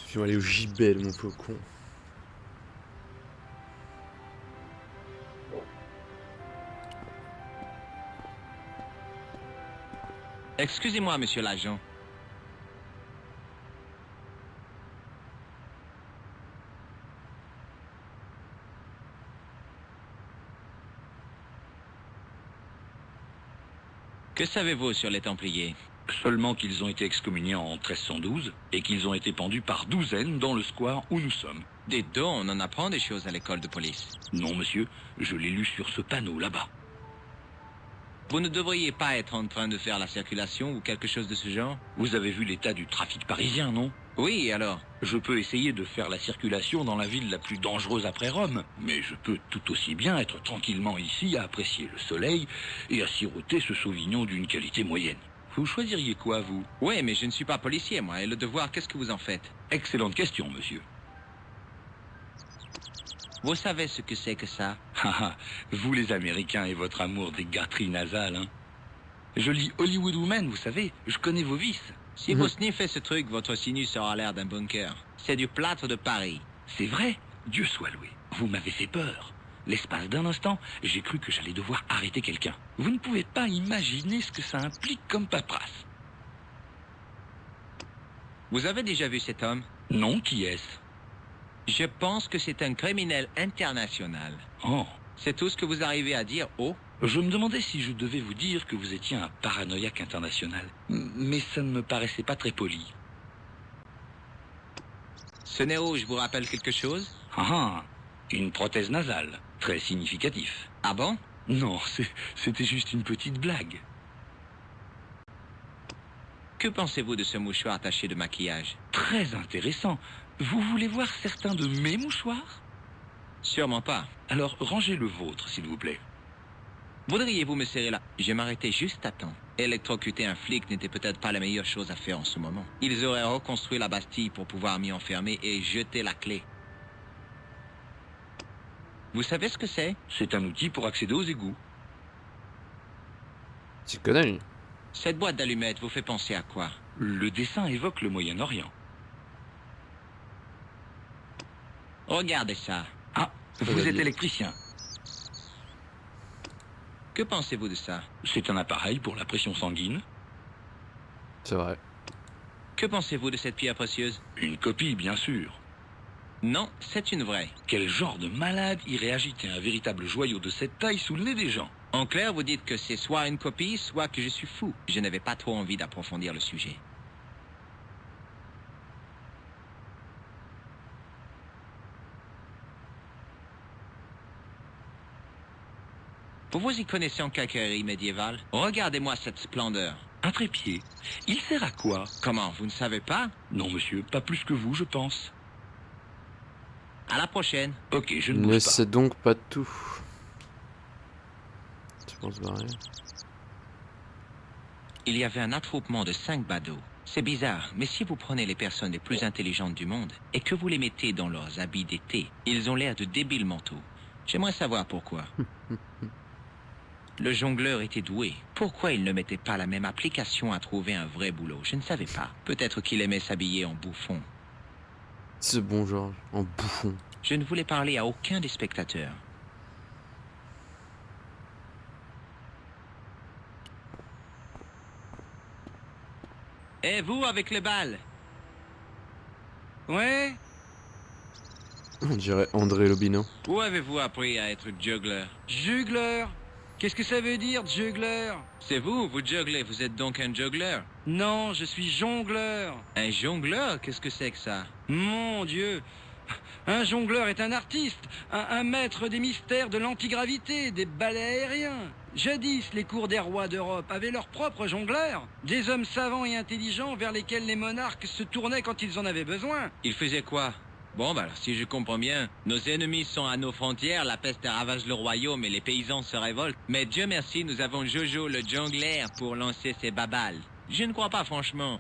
Tu vas aller au gibel, mon faucon. Excusez-moi, monsieur l'agent. Que savez-vous sur les Templiers? Seulement qu'ils ont été excommuniés en 1312 et qu'ils ont été pendus par douzaines dans le square où nous sommes. Des dons, on en apprend des choses à l'école de police. Non, monsieur, je l'ai lu sur ce panneau là-bas. Vous ne devriez pas être en train de faire la circulation ou quelque chose de ce genre? Vous avez vu l'état du trafic parisien, non? Oui, alors? Je peux essayer de faire la circulation dans la ville la plus dangereuse après Rome, mais je peux tout aussi bien être tranquillement ici à apprécier le soleil et à siroter ce sauvignon d'une qualité moyenne. Vous choisiriez quoi, vous? Oui, mais je ne suis pas policier, moi, et le devoir, qu'est-ce que vous en faites? Excellente question, monsieur. Vous savez ce que c'est que ça? Vous les Américains et votre amour des gâteries nasales, hein. Je lis Hollywood Woman, vous savez, je connais vos vices. Si vous sniffez ce truc, votre sinus aura l'air d'un bunker. C'est du plâtre de Paris. C'est vrai, Dieu soit loué. Vous m'avez fait peur. L'espace d'un instant, j'ai cru que j'allais devoir arrêter quelqu'un. Vous ne pouvez pas imaginer ce que ça implique comme paperasse. Vous avez déjà vu cet homme? Non, qui est-ce? Je pense que c'est un criminel international. Oh. C'est tout ce que vous arrivez à dire, oh? Je me demandais si je devais vous dire que vous étiez un paranoïaque international. Mais ça ne me paraissait pas très poli. Ce nez rouge vous rappelle quelque chose? Une prothèse nasale. Très significatif. Ah bon? Non, c'était juste une petite blague. Que pensez-vous de ce mouchoir taché de maquillage? Très intéressant. Vous voulez voir certains de mes mouchoirs? Sûrement pas. Alors, rangez le vôtre, s'il vous plaît. Voudriez-vous me serrer là? Je m'arrêtais juste à temps. Électrocuter un flic n'était peut-être pas la meilleure chose à faire en ce moment. Ils auraient reconstruit la Bastille pour pouvoir m'y enfermer et jeter la clé. Vous savez ce que c'est? C'est un outil pour accéder aux égouts. Tu connais, lui? Cette boîte d'allumettes vous fait penser à quoi? Le dessin évoque le Moyen-Orient. Regardez ça. Ah, vous êtes électricien. Que pensez-vous de ça? C'est un appareil pour la pression sanguine. C'est vrai. Que pensez-vous de cette pierre précieuse? Une copie, bien sûr. Non, c'est une vraie. Quel genre de malade irait agiter un véritable joyau de cette taille sous le nez des gens? En clair, vous dites que c'est soit une copie, soit que je suis fou. Je n'avais pas trop envie d'approfondir le sujet. Vous vous y connaissez en caquerie médiévale? Regardez-moi cette splendeur. Un trépied. Il sert à quoi? Comment, vous ne savez pas? Non, monsieur, pas plus que vous, je pense. À la prochaine. Ok, je ne Ne bouge pas. sais donc pas tout. Tu penses barrer? Il y avait un attroupement de 5 badauds. C'est bizarre, mais si vous prenez les personnes les plus intelligentes du monde et que vous les mettez dans leurs habits d'été, ils ont l'air de débiles mentaux. J'aimerais savoir pourquoi. Le jongleur était doué. Pourquoi il ne mettait pas la même application à trouver un vrai boulot? Je ne savais pas. Peut-être qu'il aimait s'habiller en bouffon. Ce bon Georges, en bouffon. Je ne voulais parler à aucun des spectateurs. Et vous, avec les balles? Ouais? On dirait André Lobino. Où avez-vous appris à être juggler? Juggler? Qu'est-ce que ça veut dire, juggler? C'est vous, vous jugglez. Vous êtes donc un juggler? Non, je suis jongleur. Un jongleur? Qu'est-ce que c'est que ça? Mon Dieu! Un jongleur est un artiste, un maître des mystères de l'antigravité, des balais aériens. Jadis, les cours des rois d'Europe avaient leurs propres jongleurs, des hommes savants et intelligents vers lesquels les monarques se tournaient quand ils en avaient besoin. Il faisait quoi? Bon, bah alors, si je comprends bien, nos ennemis sont à nos frontières, la peste ravage le royaume et les paysans se révoltent. Mais Dieu merci, nous avons Jojo le jongler pour lancer ses babales. Je ne crois pas, franchement.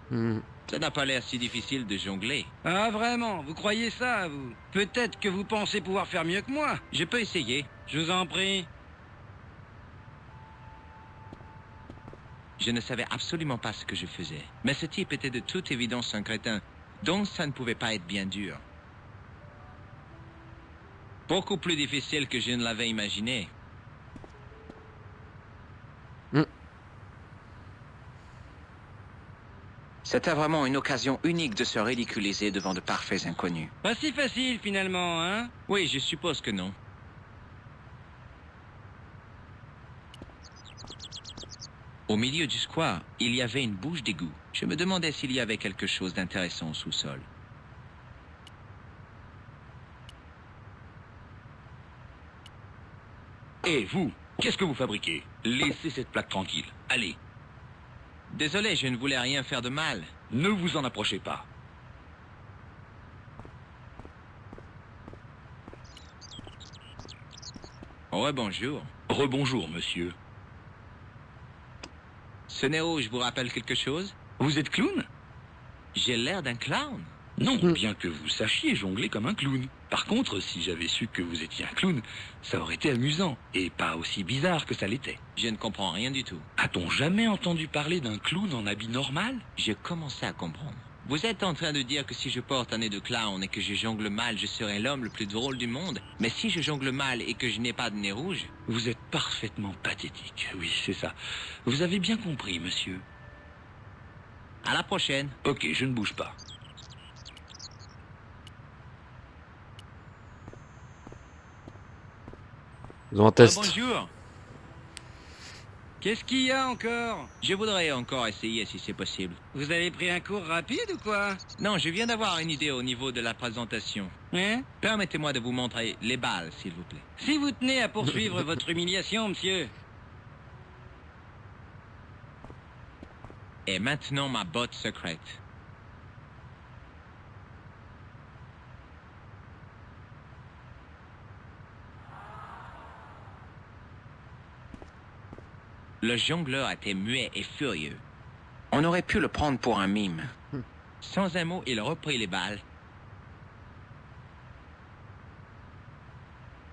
Ça n'a pas l'air si difficile de jongler. Ah vraiment, vous croyez ça, vous? Peut-être que vous pensez pouvoir faire mieux que moi. Je peux essayer. Je vous en prie. Je ne savais absolument pas ce que je faisais. Mais ce type était de toute évidence un crétin, donc ça ne pouvait pas être bien dur. Beaucoup plus difficile que je ne l'avais imaginé. C'était vraiment une occasion unique de se ridiculiser devant de parfaits inconnus. Pas si facile finalement, hein? Oui, je suppose que non. Au milieu du square, il y avait une bouche d'égout. Je me demandais s'il y avait quelque chose d'intéressant au sous-sol. Et vous, qu'est-ce que vous fabriquez? Laissez cette plaque tranquille. Allez, Désolé, je ne voulais rien faire de mal. ne vous en approchez pas. Rebonjour. Rebonjour, monsieur. Ce nez rouge vous rappelle quelque chose? Vous êtes clown? J'ai l'air d'un clown. Non, bien que vous sachiez jongler comme un clown. Par contre, si j'avais su que vous étiez un clown, ça aurait été amusant, et pas aussi bizarre que ça l'était. Je ne comprends rien du tout. A-t-on jamais entendu parler d'un clown en habit normal? Je commençais à comprendre. Vous êtes en train de dire que si je porte un nez de clown et que je jongle mal, je serai l'homme le plus drôle du monde. Mais si je jongle mal et que je n'ai pas de nez rouge... Vous êtes parfaitement pathétique, oui, c'est ça. Vous avez bien compris, monsieur. À la prochaine. Ok, je ne bouge pas. Faisons un test. Bonjour. Qu'est-ce qu'il y a encore? Je voudrais encore essayer si c'est possible. Vous avez pris un cours rapide ou quoi? Non, je viens d'avoir une idée au niveau de la présentation. Hein? Permettez-moi de vous montrer les balles, s'il vous plaît. Si vous tenez à poursuivre votre humiliation, monsieur. Et maintenant ma botte secrète. Le jongleur était muet et furieux. On aurait pu le prendre pour un mime. Sans un mot, il reprit les balles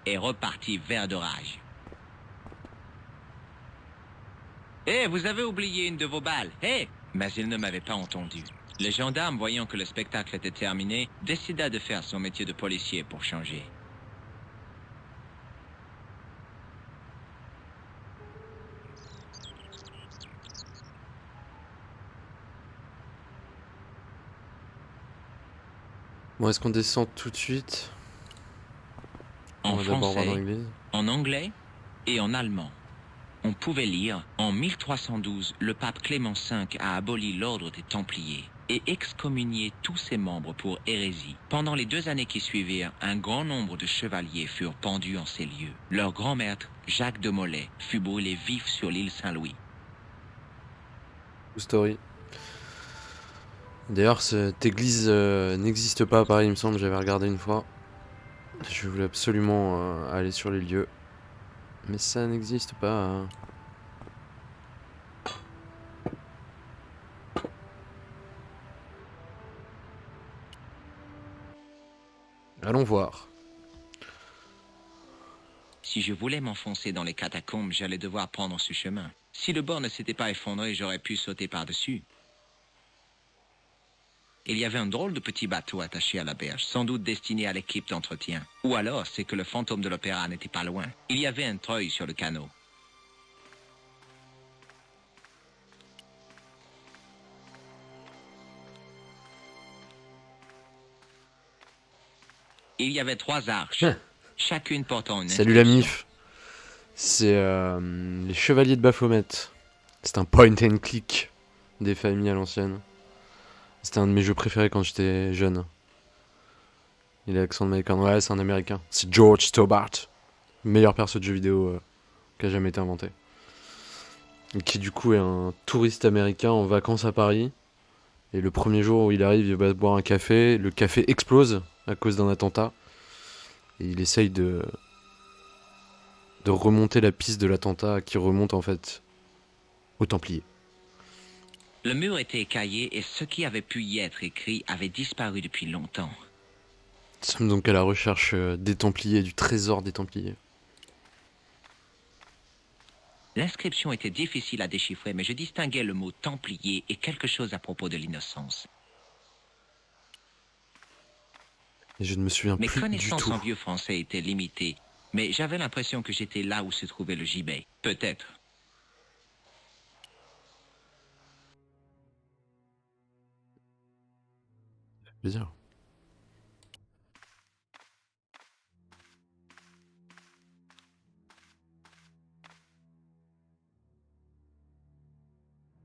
et repartit vert de rage. Hé, vous avez oublié une de vos balles. Hé! Mais il ne m'avait pas entendu. Le gendarme, voyant que le spectacle était terminé, décida de faire son métier de policier pour changer. Bon, est-ce qu'on descend tout de suite? En On va d'abord voir dans français, l'église. en anglais et en allemand. On pouvait lire « En 1312, le pape Clément V a aboli l'ordre des Templiers et excommunié tous ses membres pour hérésie. Pendant les 2 années qui suivirent, un grand nombre de chevaliers furent pendus en ces lieux. Leur grand maître, Jacques de Molay, fut brûlé vif sur l'île Saint-Louis. True story. D'ailleurs, cette église n'existe pas à Paris, il me semble, j'avais regardé une fois. Je voulais absolument aller sur les lieux. Mais ça n'existe pas. Hein. Allons voir. Si je voulais m'enfoncer dans les catacombes, j'allais devoir prendre ce chemin. Si le bord ne s'était pas effondré, j'aurais pu sauter par-dessus. Il y avait un drôle de petit bateau attaché à la berge, sans doute destiné à l'équipe d'entretien. Ou alors, c'est que le fantôme de l'opéra n'était pas loin. Il y avait un treuil sur le canot. Il y avait 3 arches, chacune portant une Salut la inscription. MIF. C'est les Chevaliers de Baphomet. C'est un point and click des familles à l'ancienne. C'était un de mes jeux préférés quand j'étais jeune. Il a l'accent américain. Ouais, c'est un américain. C'est George Stobart. Meilleur perso de jeu vidéo qui a jamais été inventé. Et qui du coup est un touriste américain en vacances à Paris. Et le premier jour où il arrive, il va boire un café. Le café explose à cause d'un attentat. Et il essaye de remonter la piste de l'attentat qui remonte en fait aux Templiers. Le mur était écaillé et ce qui avait pu y être écrit avait disparu depuis longtemps. Nous sommes donc à la recherche des Templiers, du trésor des Templiers. L'inscription était difficile à déchiffrer, mais je distinguais le mot Templier et quelque chose à propos de l'innocence. Et je ne me souviens Mes plus du connaissances tout. en vieux français étaient limitées, mais j'avais l'impression que j'étais là où se trouvait le gibet. Peut-être. Plaisir.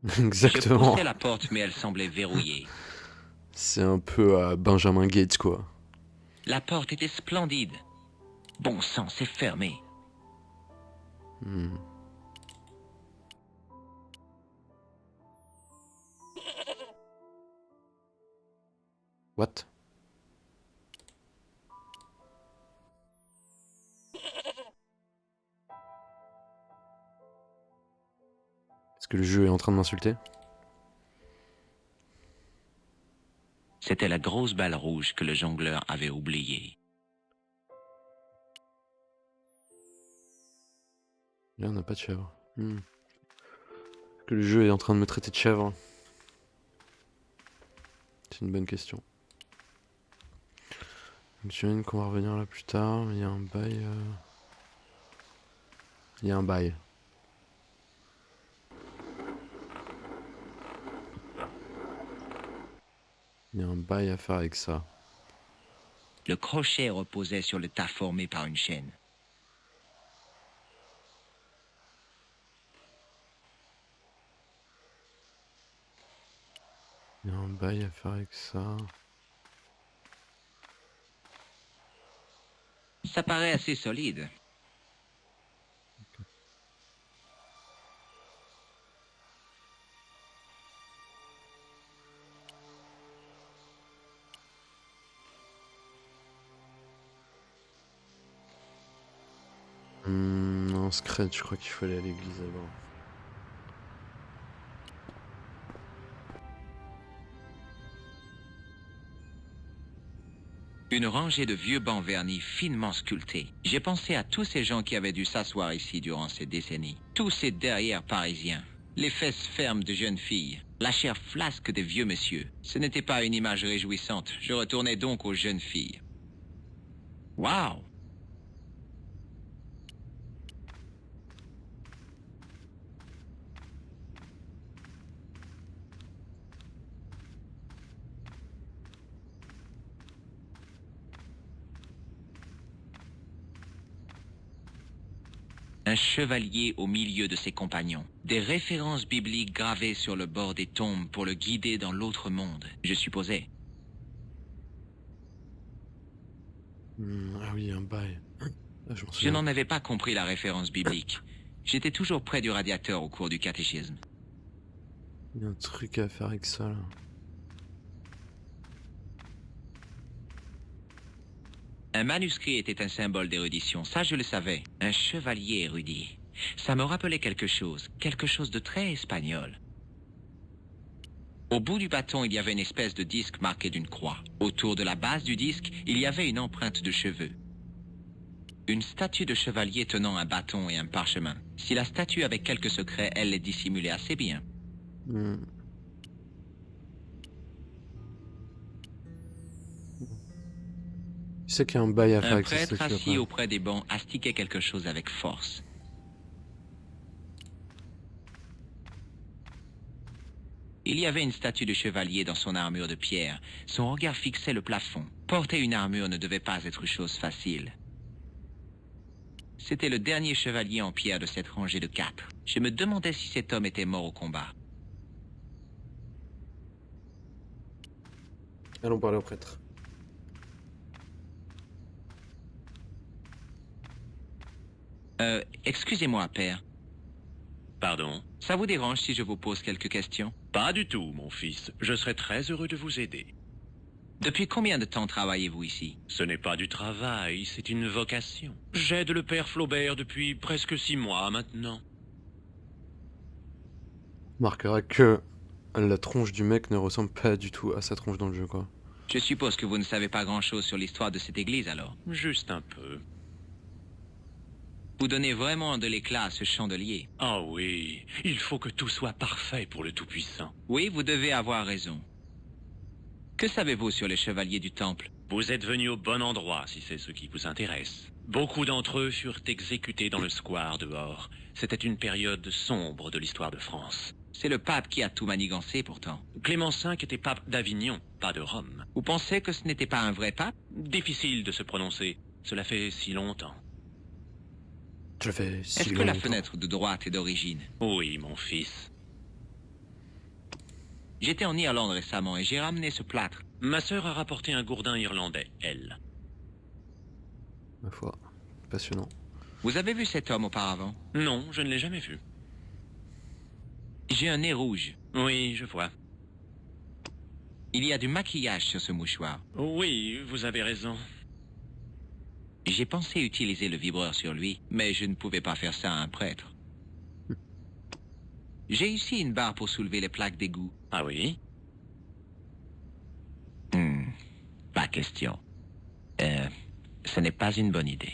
Je Exactement. poussais la porte, mais elle semblait verrouillée. C'est un peu à Benjamin Gates, quoi. La porte était splendide. Bon sang, c'est fermé. Hmm. What? Est-ce que le jeu est en train de m'insulter? C'était la grosse balle rouge que le jongleur avait oubliée. Là, on n'a pas de chèvre. Est-ce que le jeu est en train de me traiter de chèvre? C'est une bonne question. Donc, j'imagine qu'on va revenir là plus tard, mais il y a un bail. Il y a un bail. Il y a un bail à faire avec ça. Le crochet reposait sur le tas formé par une chaîne. Il y a un bail à faire avec ça. Ça paraît assez solide. Non, Scred, je crois qu'il faut aller à l'église d'abord. Une rangée de vieux bancs vernis finement sculptés. J'ai pensé à tous ces gens qui avaient dû s'asseoir ici durant ces décennies. Tous ces derrières parisiens. Les fesses fermes de jeunes filles. La chair flasque des vieux messieurs. Ce n'était pas une image réjouissante. Je retournais donc aux jeunes filles. Waouh! Un chevalier au milieu de ses compagnons. Des références bibliques gravées sur le bord des tombes pour le guider dans l'autre monde, je supposais. Ah oui, un bail. Ah, je m'en Je souviens. n'en avais pas compris la référence biblique. J'étais toujours près du radiateur au cours du catéchisme. Il y a un truc à faire avec ça là. Un manuscrit était un symbole d'érudition, ça je le savais. Un chevalier érudit. Ça me rappelait quelque chose de très espagnol. Au bout du bâton, il y avait une espèce de disque marqué d'une croix. Autour de la base du disque, il y avait une empreinte de cheveux. Une statue de chevalier tenant un bâton et un parchemin. Si la statue avait quelques secrets, elle les dissimulait assez bien. Hmm. Tu sais qu'il y a un bail à faire Un avec cette prêtre statue assis après. auprès des bancs astiquait quelque chose avec force. Il y avait une statue de chevalier dans son armure de pierre. Son regard fixait le plafond. Porter une armure ne devait pas être chose facile. C'était le dernier chevalier en pierre de cette rangée de 4. Je me demandais si cet homme était mort au combat. Allons parler au prêtre. Excusez-moi, père. Pardon? Ça vous dérange si je vous pose quelques questions? Pas du tout, mon fils. Je serais très heureux de vous aider. Depuis combien de temps travaillez-vous ici? Ce n'est pas du travail, c'est une vocation. J'aide le père Flaubert depuis presque 6 mois maintenant. On remarquera que la tronche du mec ne ressemble pas du tout à sa tronche dans le jeu, quoi. Je suppose que vous ne savez pas grand-chose sur l'histoire de cette église, alors. Juste un peu. Vous donnez vraiment de l'éclat à ce chandelier. Ah oui, il faut que tout soit parfait pour le Tout-Puissant. Oui, vous devez avoir raison. Que savez-vous sur les chevaliers du Temple? Vous êtes venu au bon endroit, si c'est ce qui vous intéresse. Beaucoup d'entre eux furent exécutés dans le square dehors. C'était une période sombre de l'histoire de France. C'est le pape qui a tout manigancé pourtant. Clément V était pape d'Avignon, pas de Rome. Vous pensez que ce n'était pas un vrai pape? Difficile de se prononcer. Cela fait si longtemps. Je fais si Est-ce que la longtemps. fenêtre de droite est d'origine? Oui, mon fils. J'étais en Irlande récemment et j'ai ramené ce plâtre. Ma sœur a rapporté un gourdin irlandais, elle. Ma foi, passionnant. Vous avez vu cet homme auparavant? Non, je ne l'ai jamais vu. J'ai un nez rouge. Oui, je vois. Il y a du maquillage sur ce mouchoir. Oui, vous avez raison. J'ai pensé utiliser le vibreur sur lui, mais je ne pouvais pas faire ça à un prêtre. J'ai ici une barre pour soulever les plaques d'égout. Ah oui? Pas question. Ce n'est pas une bonne idée.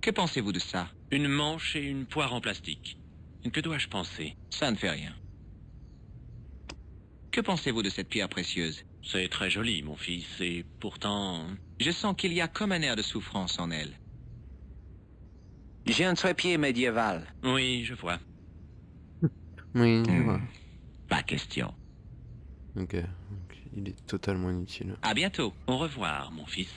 Que pensez-vous de ça? Une manche et une poire en plastique. Que dois-je penser? Ça ne fait rien. Que pensez-vous de cette pierre précieuse? C'est très joli, mon fils, et pourtant... Je sens qu'il y a comme un air de souffrance en elle. J'ai un trépied médiéval. Oui, je vois. Oui, je vois. Pas question. Ok, donc il est totalement inutile. À bientôt. Au revoir, mon fils.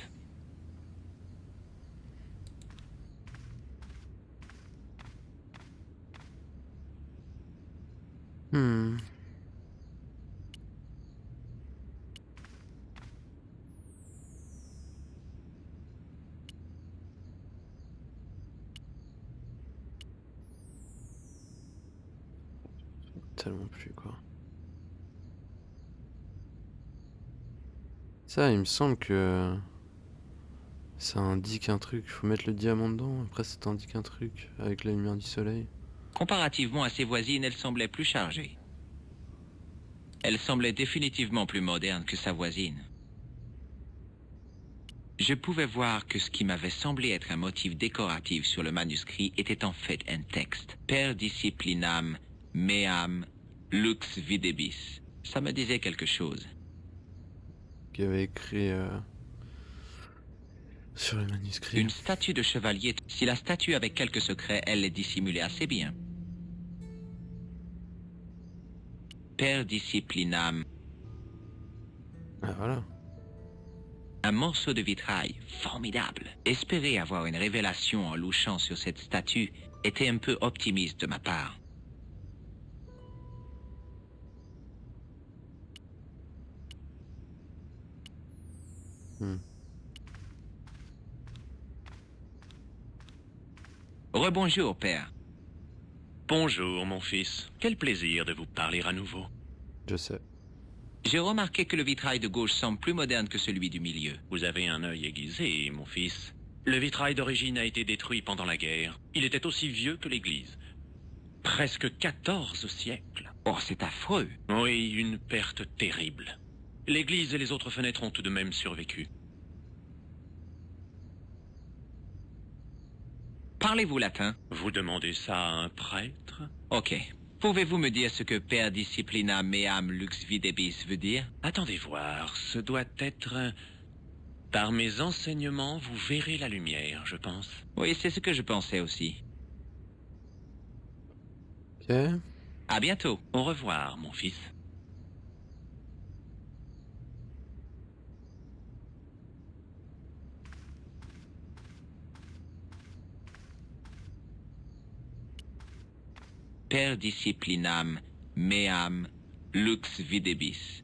Hmm. Tellement plus quoi. Ça, il me semble que ça indique un truc. Faut mettre le diamant dedans. Après, ça t'indique un truc avec la lumière du soleil. Comparativement à ses voisines, elle semblait plus chargée. Elle semblait définitivement plus moderne que sa voisine. Je pouvais voir que ce qui m'avait semblé être un motif décoratif sur le manuscrit était en fait un texte. Per disciplinam meam lux videbis. Ça me disait quelque chose. Qui avait écrit sur le manuscrit. Une statue de chevalier. Si la statue avait quelques secrets, elle les dissimulait assez bien. Per disciplinam. Ah voilà. Un morceau de vitrail formidable. Espérer avoir une révélation en louchant sur cette statue était un peu optimiste de ma part. Rebonjour, père. Bonjour, mon fils. Quel plaisir de vous parler à nouveau. Je sais. J'ai remarqué que le vitrail de gauche semble plus moderne que celui du milieu. Vous avez un œil aiguisé, mon fils. Le vitrail d'origine a été détruit pendant la guerre. Il était aussi vieux que l'église. Presque 14 siècles. Oh, c'est affreux. Oui, une perte terrible. L'église et les autres fenêtres ont tout de même survécu. Parlez-vous latin? Vous demandez ça à un prêtre? Ok. Pouvez-vous me dire ce que per disciplina meam lux videbis veut dire? Attendez voir, ce doit être... Par mes enseignements, vous verrez la lumière, je pense. Oui, c'est ce que je pensais aussi. Ok. À bientôt. Au revoir, mon fils. Per disciplinam meam lux videbis.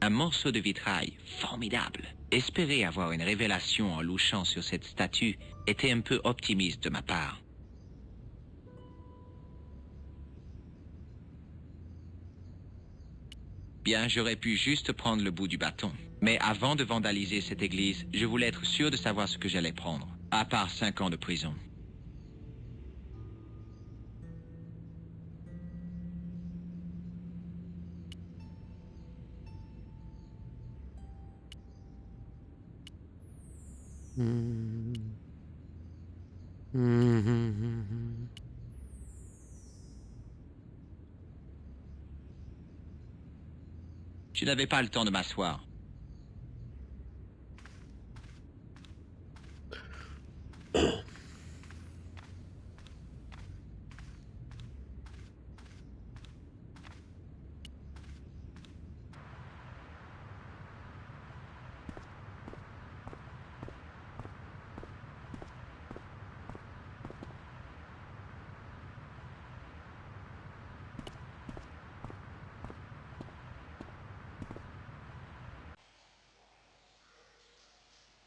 Un morceau de vitrail formidable. Espérer avoir une révélation en louchant sur cette statue était un peu optimiste de ma part. Bien, j'aurais pu juste prendre le bout du bâton. Mais avant de vandaliser cette église, je voulais être sûr de savoir ce que j'allais prendre. À part 5 ans de prison. Hmm. Hmm. Je n'avais pas le temps de m'asseoir.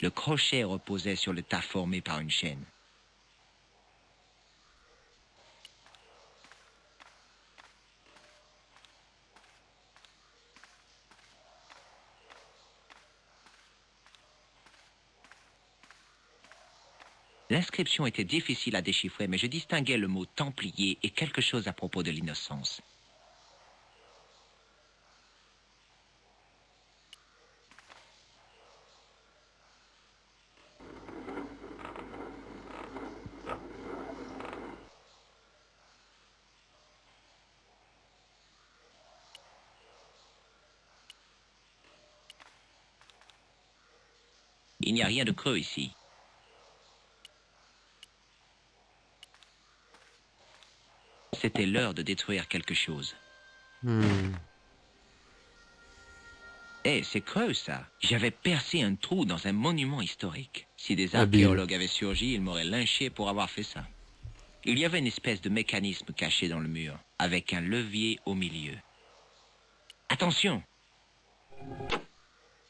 Le crochet reposait sur le tas formé par une chaîne. L'inscription était difficile à déchiffrer, mais je distinguais le mot Templier et quelque chose à propos de l'innocence. Il n'y a rien de creux ici. C'était l'heure de détruire quelque chose. Hmm. Eh, c'est creux, ça. J'avais percé un trou dans un monument historique. Si des Habile. archéologues avaient surgi, ils m'auraient lynché pour avoir fait ça. Il y avait une espèce de mécanisme caché dans le mur, avec un levier au milieu. Attention!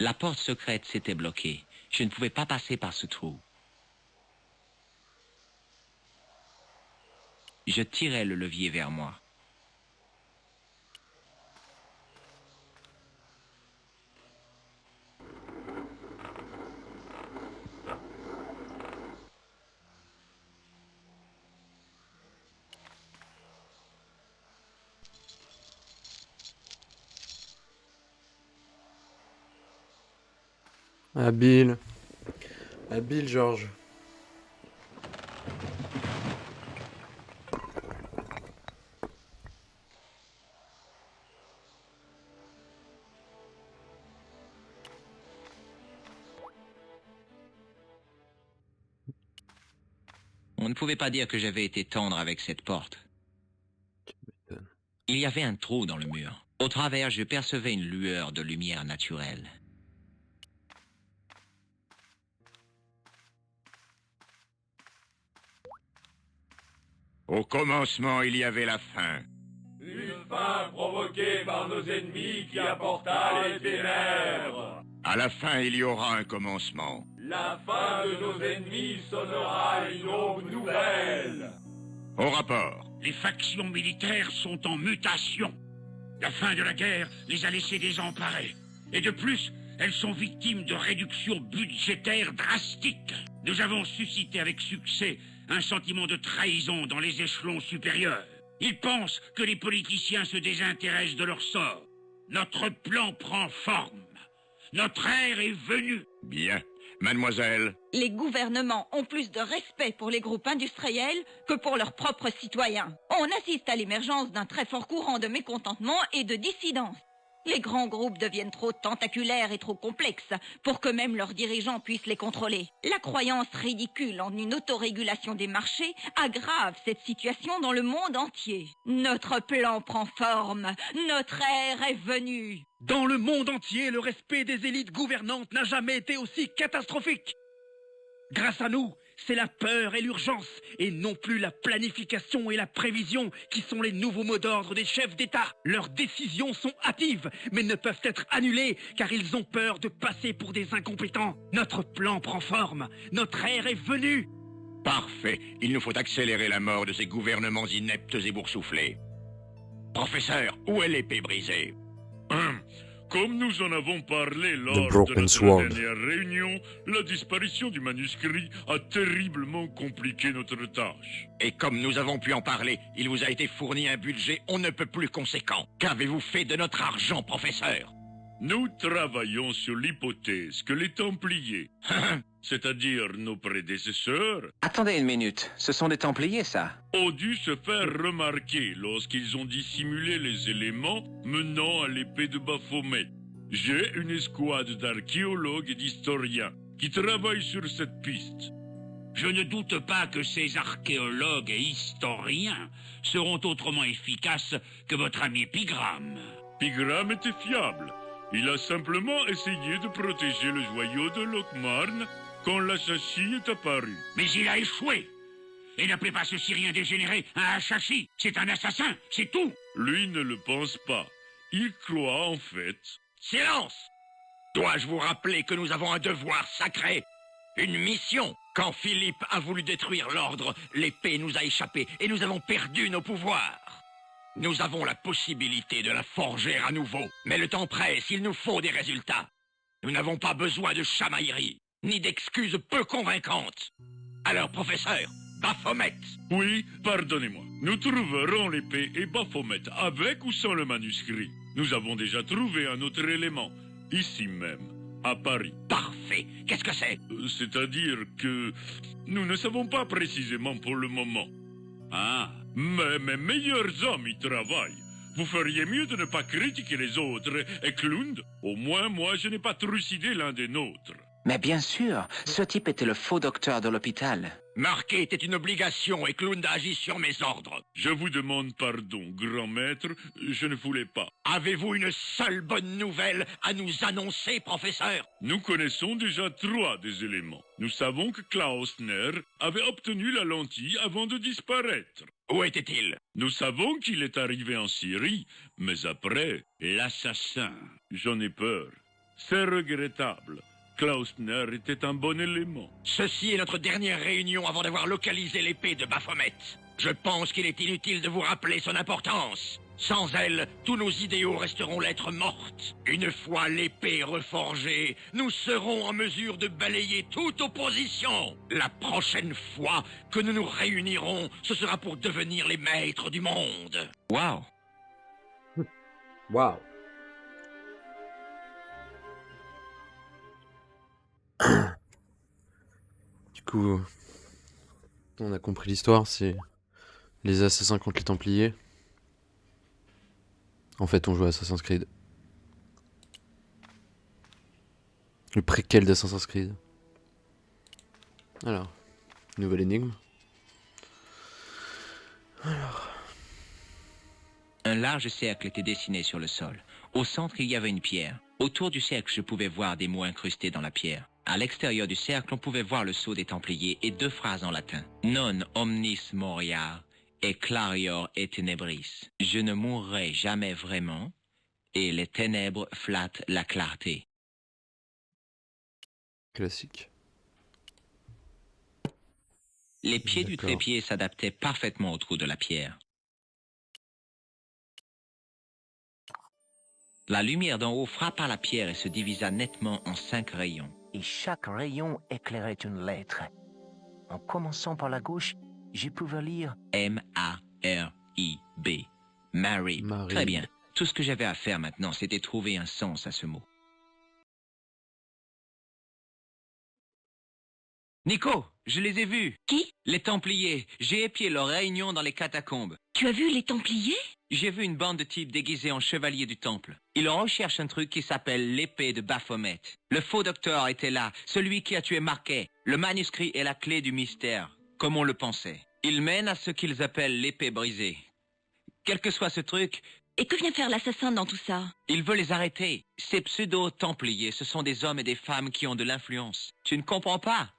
La porte secrète s'était bloquée. Je ne pouvais pas passer par ce trou. Je tirais le levier vers moi. Habile. Habile, Georges. On ne pouvait pas dire que j'avais été tendre avec cette porte. Il y avait un trou dans le mur. Au travers, je percevais une lueur de lumière naturelle. Au commencement, il y avait la faim. Une faim provoquée par nos ennemis qui apporta les ténèbres. À la fin, il y aura un commencement. La fin de nos ennemis sonnera une aube nouvelle. Au rapport. Les factions militaires sont en mutation. La fin de la guerre les a laissés désemparés. Et de plus, elles sont victimes de réductions budgétaires drastiques. Nous avons suscité avec succès un sentiment de trahison dans les échelons supérieurs. Ils pensent que les politiciens se désintéressent de leur sort. Notre plan prend forme. Notre ère est venue. Bien. Mademoiselle, Les gouvernements ont plus de respect pour les groupes industriels que pour leurs propres citoyens. On assiste à l'émergence d'un très fort courant de mécontentement et de dissidence. Les grands groupes deviennent trop tentaculaires et trop complexes pour que même leurs dirigeants puissent les contrôler. La croyance ridicule en une autorégulation des marchés aggrave cette situation dans le monde entier. Notre plan prend forme. Notre ère est venue. Dans le monde entier, le respect des élites gouvernantes n'a jamais été aussi catastrophique. Grâce à nous, c'est la peur et l'urgence, et non plus la planification et la prévision qui sont les nouveaux mots d'ordre des chefs d'État. Leurs décisions sont hâtives, mais ne peuvent être annulées, car ils ont peur de passer pour des incompétents. Notre plan prend forme. Notre ère est venue. parfait. Il nous faut accélérer la mort de ces gouvernements ineptes et boursouflés. Professeur, où est l'épée brisée? Comme nous en avons parlé lors de Broken notre Sword. dernière réunion, la disparition du manuscrit a terriblement compliqué notre tâche. Et comme nous avons pu en parler, il vous a été fourni un budget on ne peut plus conséquent. Qu'avez-vous fait de notre argent, professeur? Nous travaillons sur l'hypothèse que les Templiers, c'est-à-dire nos prédécesseurs, Attendez une minute, ce sont des Templiers, ça? ont dû se faire remarquer lorsqu'ils ont dissimulé les éléments menant à l'épée de Baphomet. J'ai une escouade d'archéologues et d'historiens qui travaillent sur cette piste. Je ne doute pas que ces archéologues et historiens seront autrement efficaces que votre ami Pigram. Pigram était fiable. Il a simplement essayé de protéger le joyau de Lockmarn quand l'Achashi est apparu. Mais il a échoué. Et n'appelez pas ce Syrien dégénéré un Achashi. C'est un assassin, c'est tout. Lui ne le pense pas. Il croit en fait. Silence! Dois-je vous rappeler que nous avons un devoir sacré, une mission? Quand Philippe a voulu détruire l'ordre, l'épée nous a échappé et nous avons perdu nos pouvoirs. Nous avons la possibilité de la forger à nouveau, mais le temps presse, il nous faut des résultats. Nous n'avons pas besoin de chamaillerie, ni d'excuses peu convaincantes. Alors, professeur, Baphomet. Oui, pardonnez-moi. Nous trouverons l'épée et Baphomet, avec ou sans le manuscrit. Nous avons déjà trouvé un autre élément, ici même, à Paris. Parfait. Qu'est-ce que c'est? C'est-à-dire que nous ne savons pas précisément pour le moment. Ah, Mais mes meilleurs hommes y travaillent. Vous feriez mieux de ne pas critiquer les autres. Et Klund, au moins moi je n'ai pas trucidé l'un des nôtres. Mais bien sûr, ce type était le faux docteur de l'hôpital. Marquer était une obligation et Klund a agi sur mes ordres. Je vous demande pardon, grand maître, je ne voulais pas. Avez-vous une seule bonne nouvelle à nous annoncer, professeur? Nous connaissons déjà 3 des éléments. Nous savons que Klausner avait obtenu la lentille avant de disparaître. Où était-il? Nous savons qu'il est arrivé en Syrie, mais après, l'assassin. j'en ai peur. C'est regrettable. Klausner était un bon élément. Ceci est notre dernière réunion avant d'avoir localisé l'épée de Baphomet. Je pense qu'il est inutile de vous rappeler son importance. Sans elle, tous nos idéaux resteront lettres mortes. Une fois l'épée reforgée, nous serons en mesure de balayer toute opposition. La prochaine fois que nous nous réunirons, ce sera pour devenir les maîtres du monde. Waouh! Waouh. Du coup, on a compris l'histoire, c'est les assassins contre les Templiers. En fait, on joue à Assassin's Creed. Le préquel d'Assassin's Creed. Alors, nouvelle énigme. Un large cercle était dessiné sur le sol. Au centre, il y avait une pierre. Autour du cercle, je pouvais voir des mots incrustés dans la pierre. À l'extérieur du cercle, on pouvait voir le sceau des Templiers et 2 phrases en latin. Non omnis moriar et clarior et tenebris. Je ne mourrai jamais vraiment et les ténèbres flattent la clarté. Classique. Les pieds du D'accord. trépied s'adaptaient parfaitement au trou de la pierre. La lumière d'en haut frappa la pierre et se divisa nettement en 5 rayons. Et chaque rayon éclairait une lettre. En commençant par la gauche, j'ai pu lire M-A-R-I-B. Marib. Marib. Très bien. Tout ce que j'avais à faire maintenant, c'était trouver un sens à ce mot. Nico, je les ai vus. Qui? Les Templiers. J'ai épié leur réunion dans les catacombes. Tu as vu les Templiers? J'ai vu une bande de types déguisés en chevaliers du temple. Ils recherchent un truc qui s'appelle l'épée de Baphomet. Le faux docteur était là, celui qui a tué Marquet. Le manuscrit est la clé du mystère, comme on le pensait. Ils mènent à ce qu'ils appellent l'épée brisée. Quel que soit ce truc, Et que vient faire l'assassin dans tout ça? il veut les arrêter. Ces pseudo-templiers, ce sont des hommes et des femmes qui ont de l'influence. Tu ne comprends pas?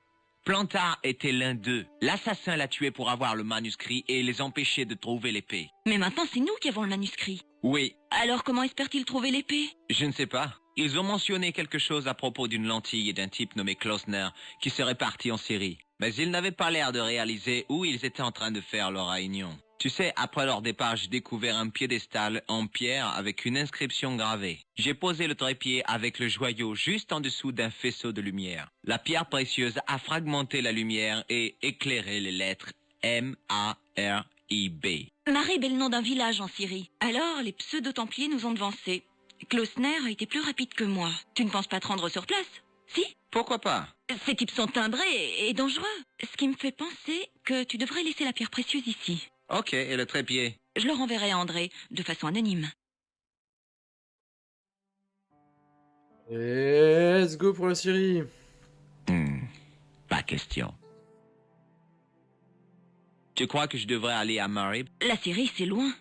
Plantard était l'un d'eux. L'assassin l'a tué pour avoir le manuscrit et les empêcher de trouver l'épée. Mais maintenant, c'est nous qui avons le manuscrit. Oui, Alors comment espèrent-ils trouver l'épée? je ne sais pas. Ils ont mentionné quelque chose à propos d'une lentille et d'un type nommé Klausner qui serait parti en Syrie. Mais ils n'avaient pas l'air de réaliser où ils étaient en train de faire leur réunion. Tu sais, après leur départ, j'ai découvert un piédestal en pierre avec une inscription gravée. J'ai posé le trépied avec le joyau juste en dessous d'un faisceau de lumière. La pierre précieuse a fragmenté la lumière et éclairé les lettres M-A-R-I-B. Marib est le nom d'un village en Syrie. Alors, les pseudo-templiers nous ont devancés. Klausner a été plus rapide que moi. Tu ne penses pas te rendre sur place? Si? Pourquoi pas? Ces types sont timbrés et dangereux. Ce qui me fait penser que tu devrais laisser la pierre précieuse ici. Ok, et le trépied? Je le renverrai à André, de façon anonyme. Let's go pour la Syrie. Pas question. Tu crois que je devrais aller à Marib? La Syrie, c'est loin.